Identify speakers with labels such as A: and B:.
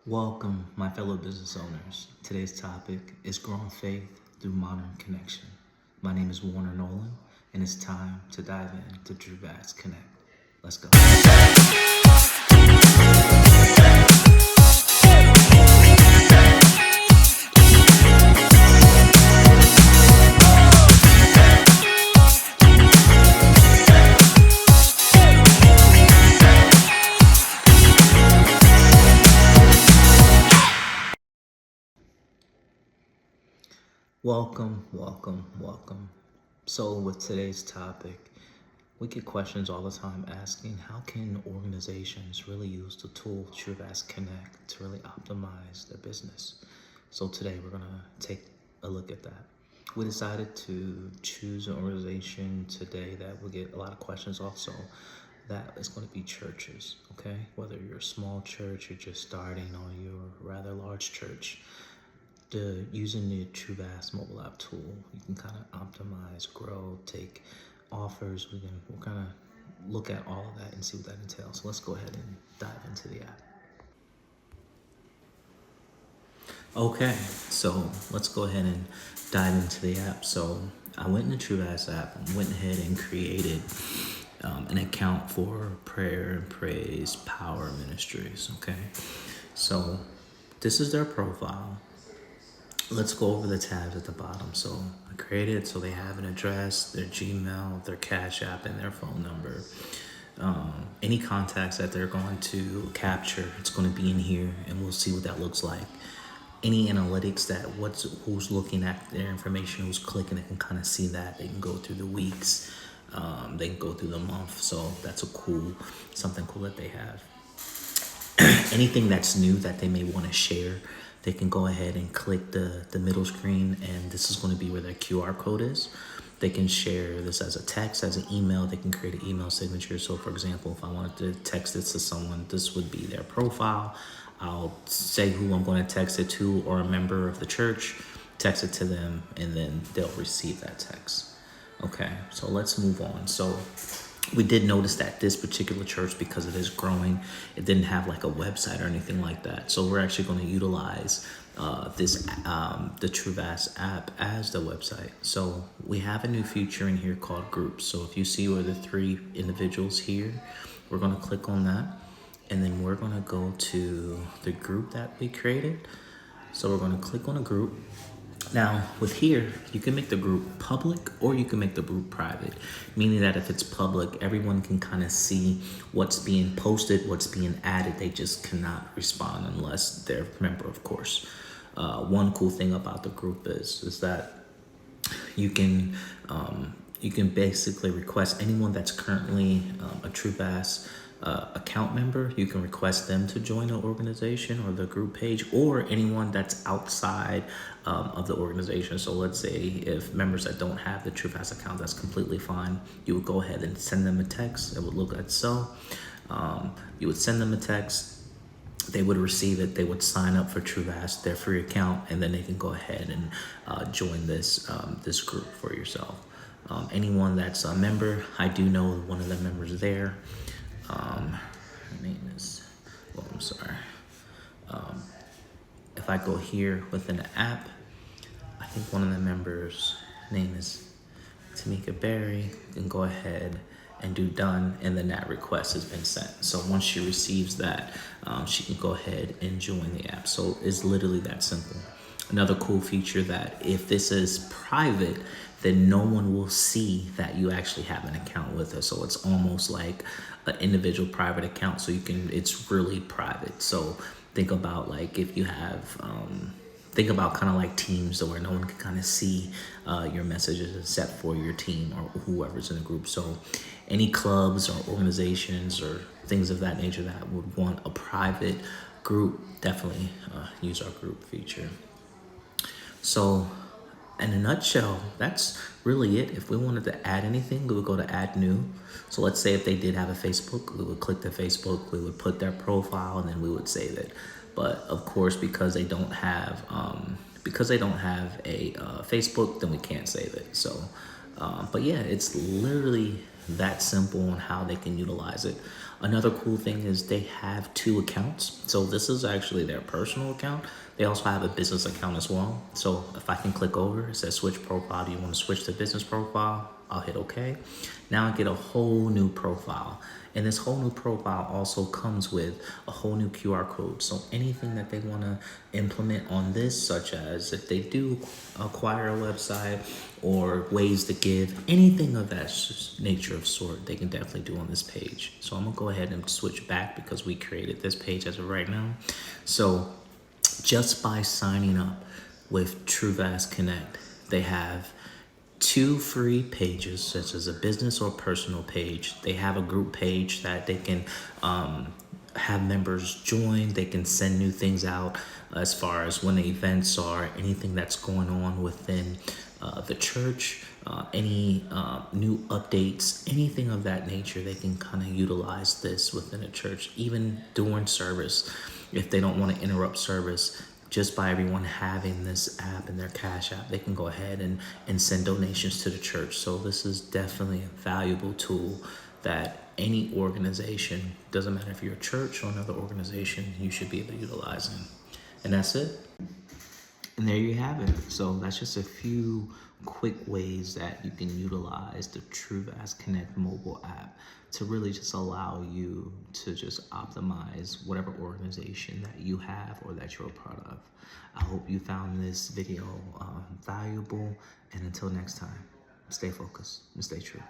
A: Welcome, my fellow business owners. Today's topic is growing faith through modern connection. My name is Warner Nolan, and it's time to dive into Truevast Connect. Let's go. Welcome. So, with today's topic, we get questions all the time asking how can organizations really use the tool Truevast Connect to really optimize their business? So, today we're going to take a look at that. We decided to choose an organization today that will get a lot of questions also. That is going to be churches, okay? Whether you're a small church, you're just starting, or you're a rather large church. Using the Truevast mobile app tool, you can kind of optimize, grow, take offers. We'll kind of look at all of that and see what that entails. So let's go ahead and dive into the app. Okay, so let's go ahead and dive into the app. So I went in the Truevast app and went ahead and created an account for Prayer and Praise Power Ministries. Okay, so this is their profile. Let's go over the tabs at the bottom. So I created so they have an address, their Gmail, their Cash App, and their phone number. Any contacts that they're going to capture, it's going to be in here, and we'll see what that looks like. Any analytics that who's looking at their information, who's clicking, they can kind of see that. They can go through the weeks, they can go through the month. So that's something cool that they have. Anything that's new that they may want to share, they can go ahead and click the middle screen, and this is going to be where their QR code is. They can share this as a text, as an email. They can create an email signature. So for example, if I wanted to text this to someone, this would be their profile. I'll say who I'm going to text it to, or a member of the church, text it to them, and then they'll receive that text. Okay, so let's move on. So we did notice that this particular church, because it is growing, it didn't have like a website or anything like that. So we're actually going to utilize the Truevast app as the website. So we have a new feature in here called groups. So if you see where the 3 individuals here, we're going to click on that, and then we're going to go to the group that we created. So we're going to click on a group. Now, with here, you can make the group public or you can make the group private, meaning that if it's public, everyone can kind of see what's being posted, what's being added. They just cannot respond unless they're a member, of course. One cool thing about the group is that you can basically request anyone that's currently a Truevast account member. You can request them to join the organization or the group page, or anyone that's outside of the organization. So let's say if members that don't have the Truevast account, that's completely fine. You would go ahead and send them a text. It would look like so. You would send them a text. They would receive it. They would sign up for Truevast, their free account, and then they can go ahead and join this group for yourself. Anyone that's a member, I do know one of the members there. Her name is, well, I'm sorry. If I go here within the app, I think one of the members' name is Tamika Berry. You can go ahead and do done, and then that request has been sent. So once she receives that, she can go ahead and join the app. So it's literally that simple. Another cool feature, that if this is private, then no one will see that you actually have an account with us. So it's almost like an individual private account. So it's really private. So think about like if you have, think about kind of like Teams, where no one can kind of see your messages except for your team or whoever's in the group. So any clubs or organizations or things of that nature that would want a private group, definitely use our group feature. So in a nutshell, that's really it. If we wanted to add anything, we would go to add new. So let's say if they did have a Facebook, we would click the Facebook, we would put their profile, and then we would save it. But of course, because they don't have a Facebook, then we can't save it. So, but yeah, it's literally that simple on how they can utilize it. Another cool thing is they have 2 accounts. So this is actually their personal account. They also have a business account as well. So if I can click over, it says switch profile. Do you want to switch to business profile? I'll hit OK. Now I get a whole new profile. And this whole new profile also comes with a whole new QR code. So anything that they want to implement on this, such as if they do acquire a website or ways to give, anything of that nature of sort, they can definitely do on this page. So I'm gonna go ahead and switch back because we created this page as of right now. So just by signing up with Truevast Connect, they have 2 free pages, such as a business or personal page. They have a group page that they can have members join. They can send new things out as far as when the events are, anything that's going on within the church, any new updates, anything of that nature. They can kind of utilize this within a church, even during service. If they don't want to interrupt service, just by everyone having this app in their Cash App, they can go ahead and send donations to the church. So this is definitely a valuable tool that any organization, doesn't matter if you're a church or another organization, you should be able to utilize it. And that's it. And there you have it. So that's just a few quick ways that you can utilize the Truevast Connect mobile app to really just allow you to just optimize whatever organization that you have or that you're a part of. I hope you found this video valuable, and until next time, stay focused and stay true.